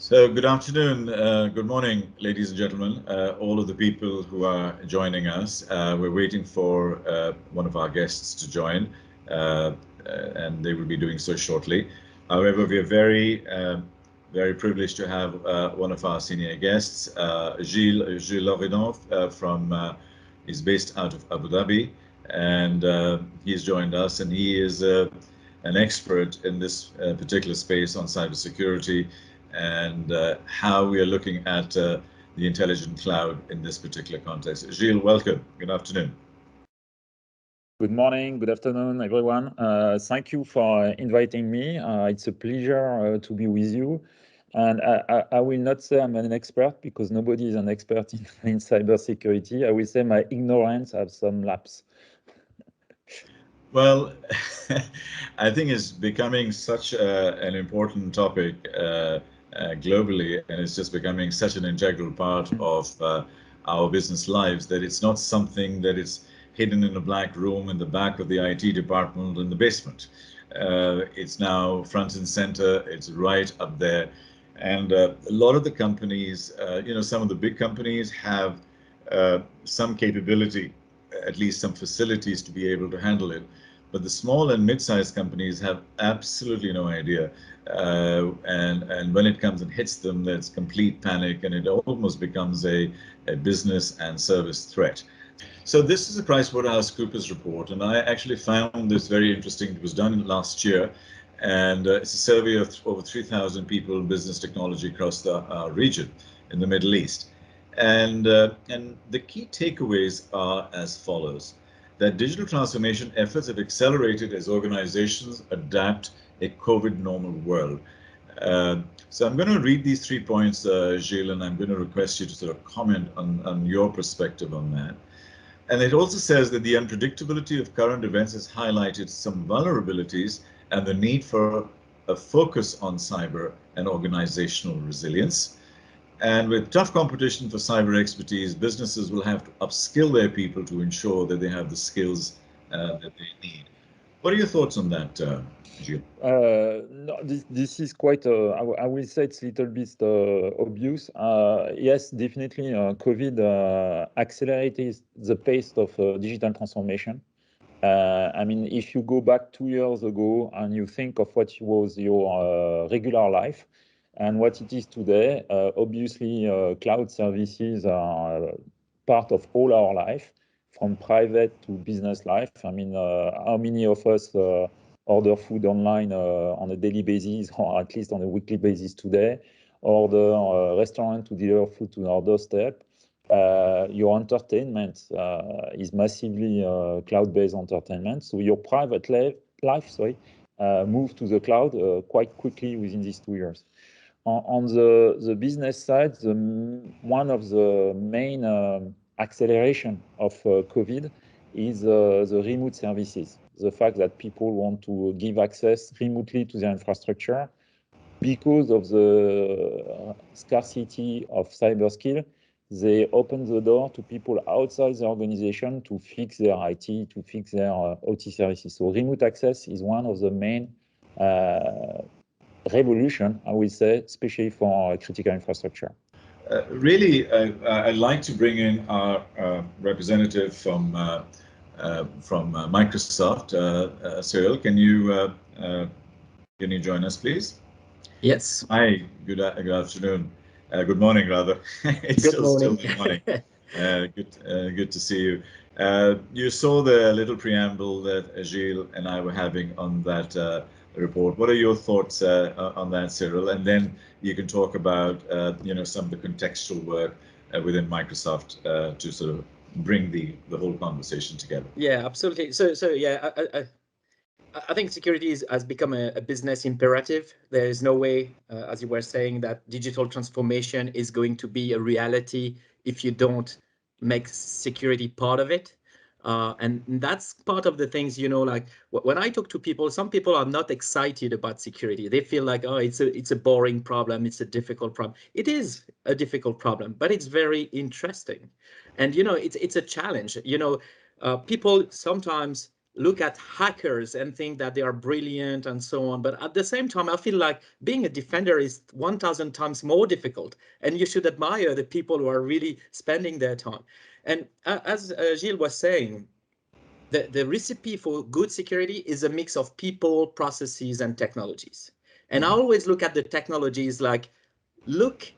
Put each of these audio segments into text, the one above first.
So good afternoon, good morning, ladies and gentlemen, all of the people who are joining us. We're waiting for one of our guests to join, and they will be doing so shortly. However, we are very privileged to have one of our senior guests, Gilles Loridon, he's based out of Abu Dhabi, and he's joined us, and he is an expert in this particular space on cybersecurity and how we are looking at the intelligent cloud in this particular context. Gilles, welcome. Good afternoon. Good morning, good afternoon, everyone. Thank you for inviting me. It's a pleasure to be with you. And I will not say I'm an expert because nobody is an expert in cybersecurity. I will say my ignorance has some lapse. Well, I think it's becoming such an important topic globally, and it's just becoming such an integral part of our business lives that it's not something that is hidden in a black room in the back of the IT department in the basement. It's now front and center, it's right up there. And a lot of the companies, some of the big companies have some capability, at least some facilities to be able to handle it. But the small and mid-sized companies have absolutely no idea. And when it comes and hits them, there's complete panic, and it almost becomes a business and service threat. So this is a PricewaterhouseCoopers report, and I actually found this very interesting. It was done last year, and it's a survey of over 3,000 people in business technology across the region in the Middle East. And the key takeaways are as follows: that digital transformation efforts have accelerated as organizations adapt a COVID normal world. So I'm going to read these 3 points, Gilles, and I'm going to request you to sort of comment on your perspective on that. And it also says that the unpredictability of current events has highlighted some vulnerabilities and the need for a focus on cyber and organizational resilience. And with tough competition for cyber expertise, businesses will have to upskill their people to ensure that they have the skills that they need. What are your thoughts on that, Gilles? No, this is quite, I will say it's a little bit obvious. Yes, definitely, COVID accelerated the pace of digital transformation. I mean, if you go back 2 years ago and you think of what was your regular life and what it is today, obviously, cloud services are part of all our life, from private to business life. I mean, how many of us order food online on a daily basis, or at least on a weekly basis today, order a restaurant to deliver food to our doorstep? Your entertainment is massively cloud-based entertainment. So your private life, moved to the cloud quite quickly within these 2 years. On the business side, one of the main acceleration of COVID is the remote services. The fact that people want to give access remotely to their infrastructure because of the scarcity of cyber skill. They open the door to people outside the organization to fix their IT, to fix their OT services. So remote access is one of the main revolution, I would say, especially for critical infrastructure. Really, I'd like to bring in our representative from Microsoft, Cyril. Can you join us, please? Yes. Hi. Good afternoon. Good morning, rather. It's good morning. Still morning. Good to see you. You saw the little preamble that Gilles and I were having on that report. What are your thoughts on that, Cyril? And then you can talk about some of the contextual work within Microsoft to sort of bring the whole conversation together. Yeah, absolutely. So yeah, I think security has become a business imperative. There is no way, as you were saying, that digital transformation is going to be a reality if you don't make security part of it. And that's part of the things, like when I talk to people, some people are not excited about security. They feel like, oh, it's a boring problem. It's a difficult problem. It is a difficult problem, but it's very interesting. And, it's a challenge. People sometimes look at hackers and think that they are brilliant and so on. But at the same time, I feel like being a defender is 1,000 times more difficult. And you should admire the people who are really spending their time. And as Gilles was saying, the recipe for good security is a mix of people, processes, and technologies. And I always look at the technologies like, look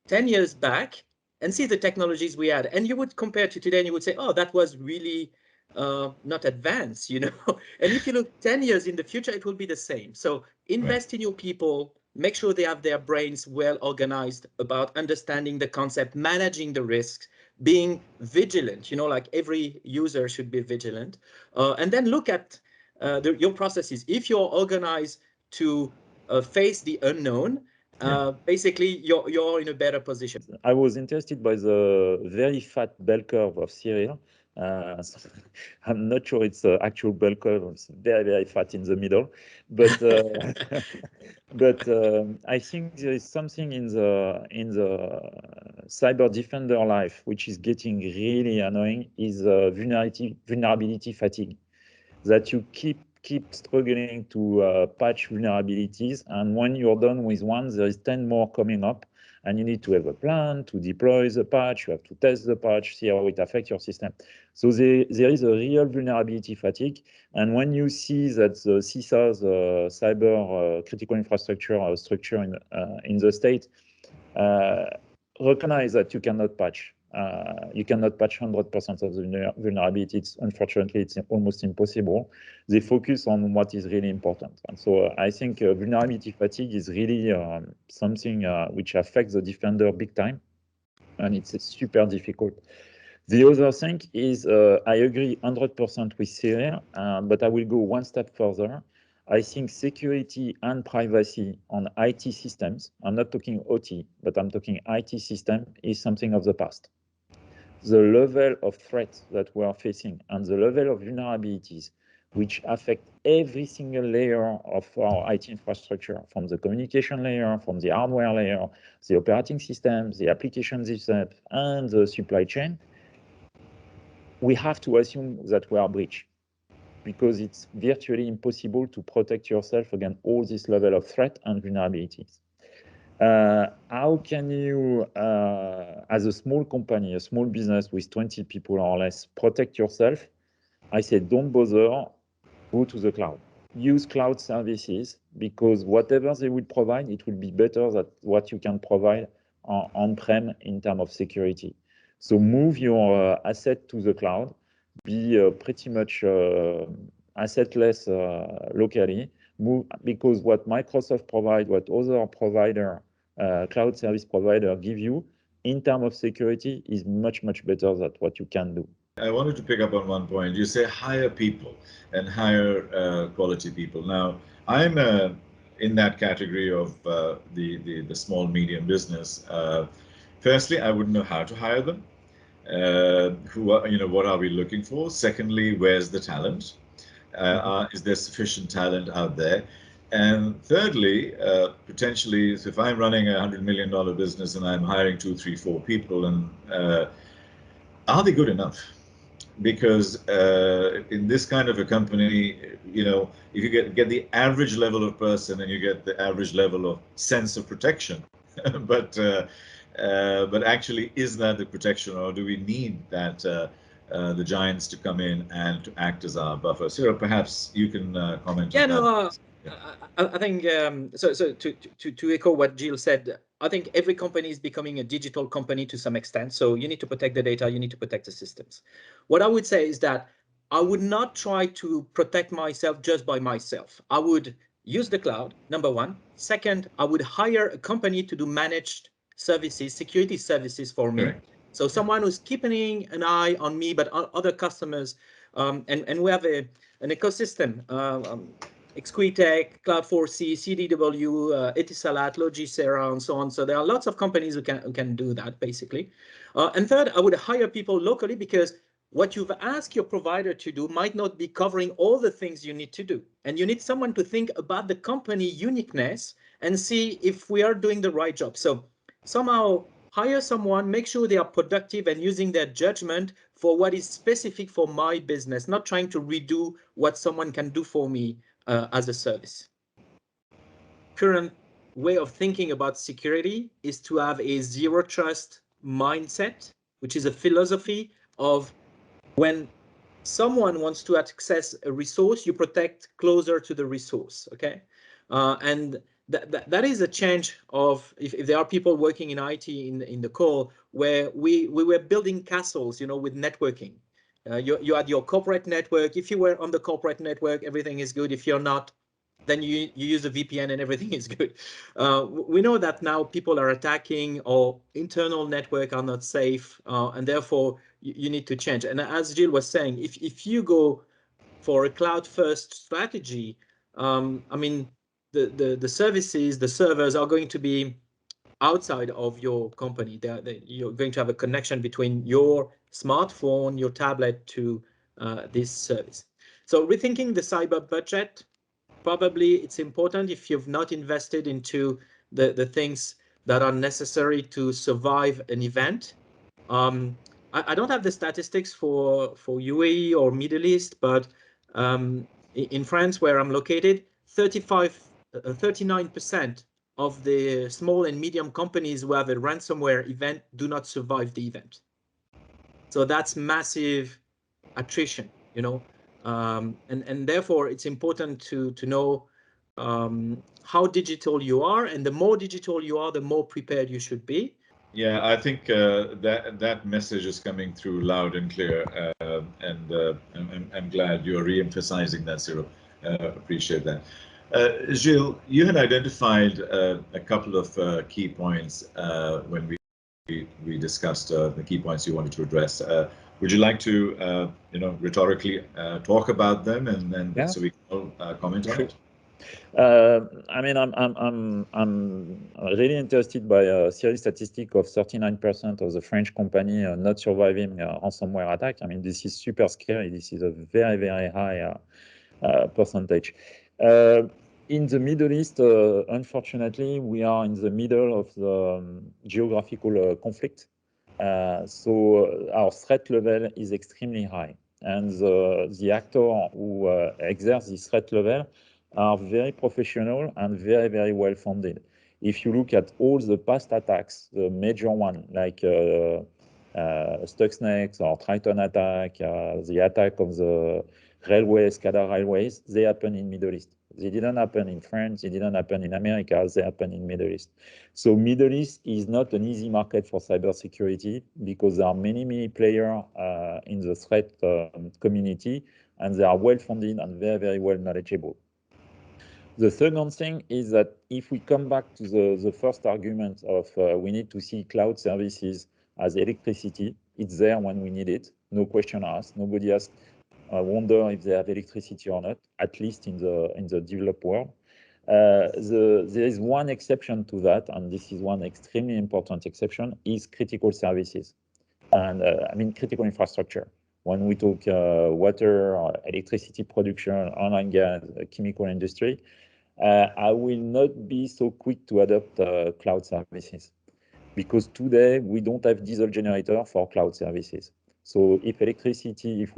10 years back and see the technologies we had. And you would compare to today and you would say, oh, that was really not advanced, you know. And if you look 10 years in the future, it will be the same. So invest in your people, make sure they have their brains well organized about understanding the concept, managing the risks, being vigilant, you know, like every user should be vigilant. And then look at your processes. If you're organized to face the unknown, basically you're in a better position. I was interested by the very fat bell curve of Cyril. So I'm not sure it's the actual bell curve. It's very, very fat in the middle, but but I think there is something in the cyber defender life which is getting really annoying, is vulnerability fatigue, that you keep struggling to patch vulnerabilities, and when you're done with one, there is 10 more coming up, and you need to have a plan to deploy the patch, you have to test the patch, see how it affects your system. So there is a real vulnerability fatigue, and when you see that the CISA's cyber critical infrastructure structure in the state recognize that you cannot patch. You cannot patch 100% of the vulnerabilities. Unfortunately, it's almost impossible. They focus on what is really important. And so I think vulnerability fatigue is really something which affects the defender big time, and it's super difficult. The other thing is, I agree 100% with Cyril, but I will go one step further. I think security and privacy on IT systems, I'm not talking OT, but I'm talking IT system, is something of the past. The level of threats that we are facing and the level of vulnerabilities which affect every single layer of our IT infrastructure, from the communication layer, from the hardware layer, the operating systems, the application system, and the supply chain, we have to assume that we are breached, because it's virtually impossible to protect yourself against all this level of threat and vulnerabilities. How can you, as a small company, a small business with 20 people or less, protect yourself? I say, don't bother, go to the cloud. Use cloud services, because whatever they will provide, it will be better than what you can provide on-prem in terms of security. So move your asset to the cloud, be pretty much assetless locally, because what Microsoft provide, what other provider, cloud service provider give you in terms of security is much, much better than what you can do. I wanted to pick up on one point. You say hire people and hire quality people. Now, I'm in that category of the small medium business. Firstly, I wouldn't know how to hire them. What are we looking for? Secondly, where's the talent? Is there sufficient talent out there? And thirdly, potentially, if I'm running a $100 million business and I'm hiring 2, 3, 4 people, and are they good enough? Because in this kind of a company, if you get the average level of person and you get the average level of sense of protection, but actually, is that the protection, or do we need that the giants to come in and to act as our buffer? So perhaps you can comment on that. I think so to echo what Gilles said, I think every company is becoming a digital company to some extent. So you need to protect the data, you need to protect the systems. What I would say is that I would not try to protect myself just by myself. I would use the cloud, number one. Second, I would hire a company to do managed services, security services for me. Right. So someone who's keeping an eye on me, but other customers, and we have an ecosystem. Exquitec, Cloud4C, CDW, Etisalat, Logicera, and so on. So there are lots of companies who can do that, basically. And third, I would hire people locally, because what you've asked your provider to do might not be covering all the things you need to do. And you need someone to think about the company uniqueness and see if we are doing the right job. So somehow hire someone, make sure they are productive and using their judgment for what is specific for my business, not trying to redo what someone can do for me as a service. Current way of thinking about security is to have a zero trust mindset, which is a philosophy of when someone wants to access a resource, you protect closer to the resource, okay? And that is a change of, if there are people working in IT in the call, where we were building castles, you know, with networking. You had your corporate network. If you were on the corporate network, everything is good. If you're not, then you use a VPN and everything is good. We know that now people are attacking or internal network are not safe, and therefore you need to change. And as Gilles was saying, if you go for a cloud first strategy, I mean, the services, the servers are going to be outside of your company. You're going to have a connection between your smartphone, your tablet to this service. So rethinking the cyber budget, probably it's important if you've not invested into the things that are necessary to survive an event. I don't have the statistics for UAE or Middle East, but in France, where I'm located, 39% of the small and medium companies who have a ransomware event do not survive the event. So that's massive attrition, you know, and therefore it's important to know how digital you are, and the more digital you are, the more prepared you should be. Yeah, I think that message is coming through loud and clear, and I'm glad you're re-emphasizing that, Cyril. Appreciate that. Gilles, you had identified a couple of key points when we discussed the key points you wanted to address. Would you like to, rhetorically talk about them, and then Yeah. so we can all comment on it? I mean, I'm really interested by a series statistic of 39% of the French company not surviving a ransomware attack. I mean, this is super scary. This is a very, very high percentage. In the Middle East, unfortunately, we are in the middle of the geographical conflict. So our threat level is extremely high. And the actor who exerts this threat level are very professional and very, very well funded. If you look at all the past attacks, the major one, like Stuxnet or Triton attack, the attack of the railways, SCADA railways, they happen in Middle East. They didn't happen in France, they didn't happen in America, they happen in Middle East. So Middle East is not an easy market for cybersecurity because there are many, many players in the threat community, and they are well funded and very, very well knowledgeable. The second thing is that if we come back to the first argument of we need to see cloud services as electricity, it's there when we need it, no question asked. Nobody has wonder if they have electricity or not, at least in the developed world. There is one exception to that, and this is one extremely important exception, is critical services. And I mean critical infrastructure. When we talk water, electricity production, oil and gas, chemical industry, I will not be so quick to adopt cloud services, because today we don't have diesel generator for cloud services. So if we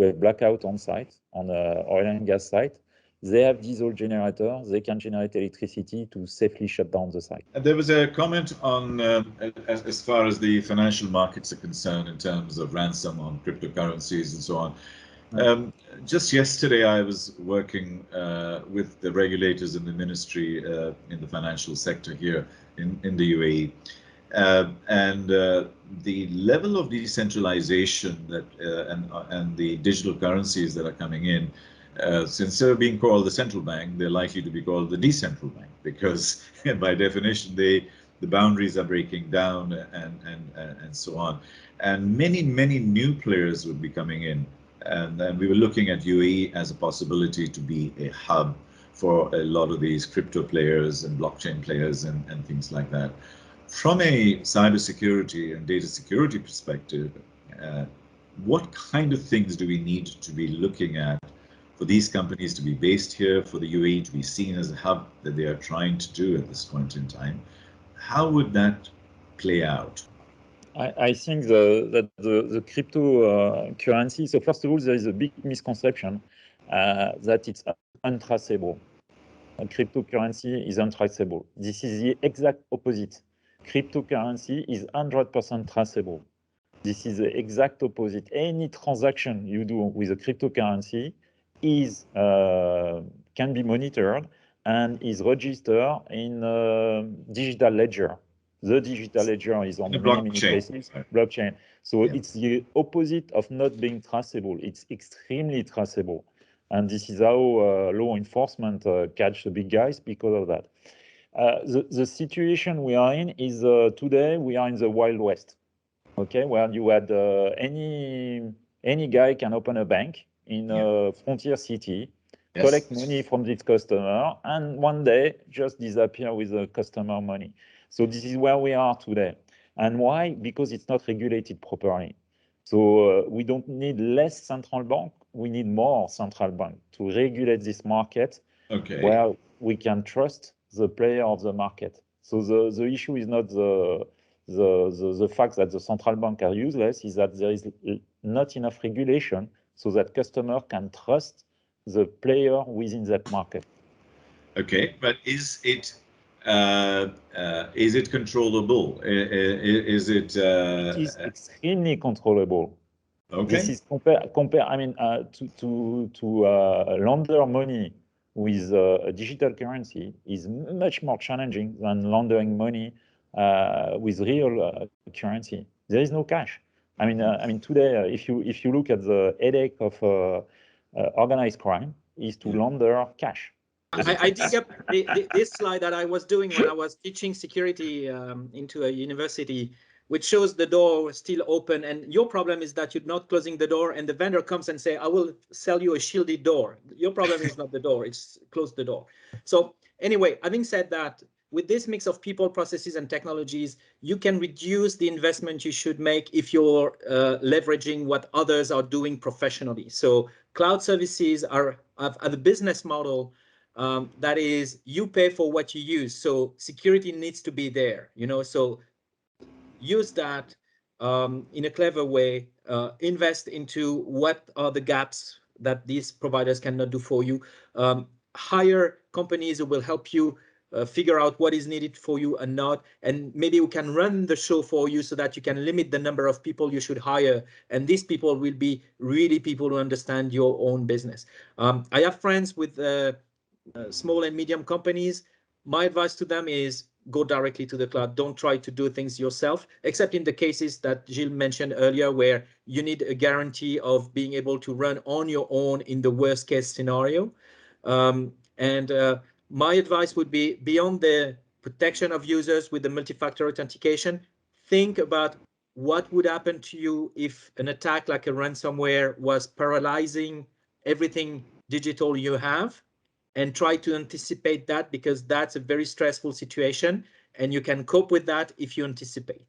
have blackout on site, on oil and gas site, they have diesel generator, they can generate electricity to safely shut down the site. There was a comment on, as far as the financial markets are concerned, in terms of ransom on cryptocurrencies and so on. Just yesterday, I was working with the regulators in the ministry in the financial sector here in the UAE. And the level of decentralization that and the digital currencies that are coming in, since they're being called the central bank, they're likely to be called the decentral bank, because by definition the boundaries are breaking down and so on. And many new players would be coming in, and we were looking at UAE as a possibility to be a hub for a lot of these crypto players and blockchain players and things like that. From a cybersecurity and data security perspective, what kind of things do we need to be looking at for these companies to be based here, for the UAE to be seen as a hub that they are trying to do at this point in time? How would that play out? I think that the cryptocurrency. So first of all, there is a big misconception that it's untraceable. Cryptocurrency is untraceable. This is the exact opposite. Cryptocurrency is 100% traceable. This is the exact opposite. Any transaction you do with a cryptocurrency is can be monitored and is registered in digital ledger. The digital ledger is on many places, blockchain. So it's the opposite of not being traceable. It's extremely traceable. And this is how law enforcement catch the big guys because of that. The situation we are in is today we are in the Wild West. Okay, where you had any guy can open a bank in a frontier city, collect money from this customer, and one day just disappear with the customer money. So this is where we are today. And why? Because it's not regulated properly. So we don't need less central bank, we need more central bank to regulate this market where we can trust the player of the market. So the issue is not the fact that the central bank are useless, is that there is not enough regulation so that customer can trust the player within that market. Okay, but is it controllable? Is it? It is extremely controllable. Okay. This is compare. I mean, to launder money with a digital currency is much more challenging than laundering money with real currency. There is no cash. I mean today, if you look at the headache of organized crime, is to launder cash. I dig up this slide that I was doing when I was teaching security into a university, which shows the door still open. And your problem is that you're not closing the door, and the vendor comes and say, "I will sell you a shielded door." Your problem is not the door; it's close the door. So anyway, having said that, with this mix of people, processes, and technologies, you can reduce the investment you should make if you're leveraging what others are doing professionally. So cloud services have a business model. That is, you pay for what you use. So security needs to be there, so use that in a clever way, invest into what are the gaps that these providers cannot do for you. Hire companies who will help you figure out what is needed for you and not, and maybe we can run the show for you so that you can limit the number of people you should hire, and these people will be really people who understand your own business. I have friends with small and medium companies. My advice to them is go directly to the cloud. Don't try to do things yourself, except in the cases that Gilles mentioned earlier, where you need a guarantee of being able to run on your own in the worst case scenario. My advice would be, beyond the protection of users with the multi-factor authentication, think about what would happen to you if an attack like a ransomware was paralyzing everything digital you have, and try to anticipate that, because that's a very stressful situation, and you can cope with that if you anticipate.